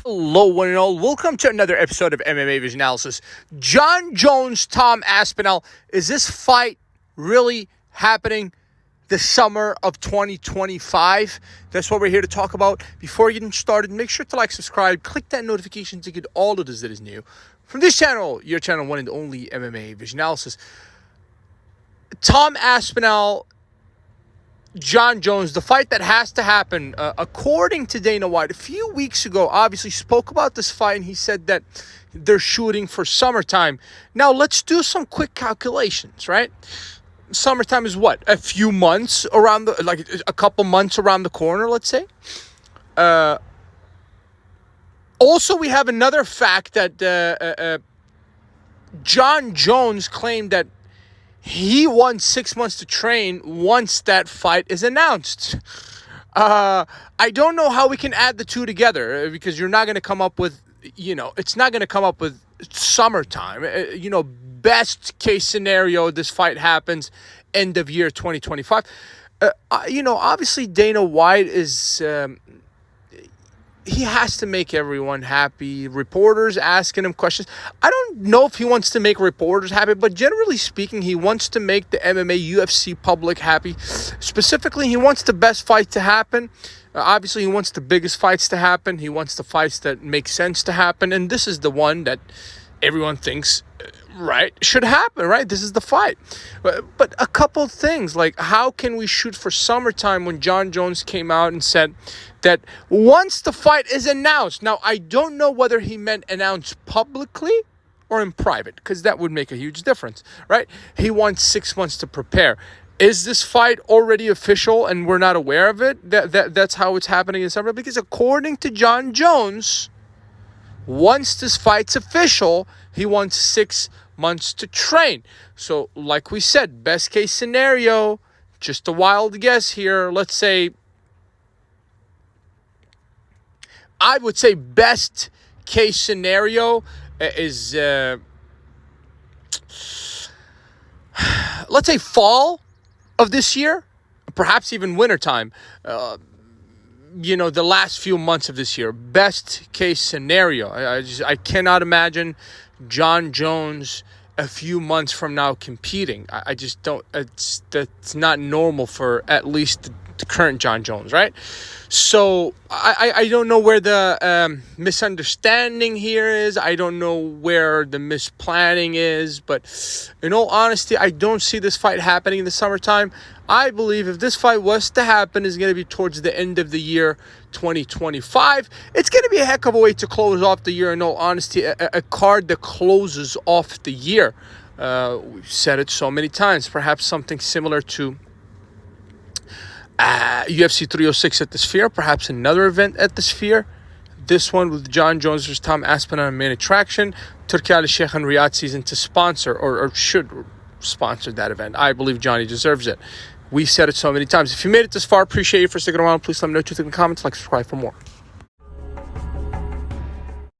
Hello, one and all. Welcome to another episode of MMA Vision Analysis. Jon Jones, Tom Aspinall. Is this fight really happening the summer of 2025? That's what we're here to talk about. Before getting started, make sure to like, subscribe, click that notification to get all of this that is new from this channel, your channel, one and only MMA Vision Analysis. Tom Aspinall, Jon Jones, the fight that has to happen, according to Dana White, a few weeks ago, obviously spoke about this fight, and he said that they're shooting for summertime. Now, let's do some quick calculations, right? Summertime is what? A few months around a couple months around the corner, let's say. Also, we have another fact that Jon Jones claimed that he wants 6 months to train once that fight is announced. I don't know how we can add the two together because you're not going to come up with, it's not going to come up with summertime. Best case scenario, this fight happens end of year 2025. Obviously Dana White is... he has to make everyone happy. Reporters asking him questions. I don't know if he wants to make reporters happy, but generally speaking, he wants to make the MMA UFC public happy. Specifically, he wants the best fight to happen. Obviously, he wants the biggest fights to happen. He wants the fights that make sense to happen. And this is the one that everyone thinks, should happen, right? This is the fight. But a couple things, like how can we shoot for summertime when Jon Jones came out and said that once the fight is announced. Now, I don't know whether he meant announced publicly or in private, because that would make a huge difference, right? He wants 6 months to prepare. Is this fight already official and we're not aware of it? That's how it's happening in summer? Because according to Jon Jones, once this fight's official, he wants 6 months to train. So, like we said, best case scenario, just a wild guess here, let's say, I would say best case scenario is, let's say fall of this year, perhaps even wintertime. The last few months of this year, best case scenario. I cannot imagine Jon Jones a few months from now competing. I just don't. That's not normal for at least the current Jon Jones, right? So I don't know where the misunderstanding here is. I don't know where the misplanning is. But in all honesty, I don't see this fight happening in the summertime. I believe if this fight was to happen, it's going to be towards the end of the year 2025. It's going to be a heck of a way to close off the year, in all honesty. A card that closes off the year. We've said it so many times. Perhaps something similar to UFC 306 at the Sphere, perhaps another event at the Sphere. This one with Jon Jones versus Tom Aspinall main attraction. Turki Ali Sheikh and Riyadh season to sponsor or should sponsor that event. I believe Johnny deserves it. We've said it so many times. If you made it this far, appreciate you for sticking around. Please let me know what you think in the comments. Like, subscribe for more.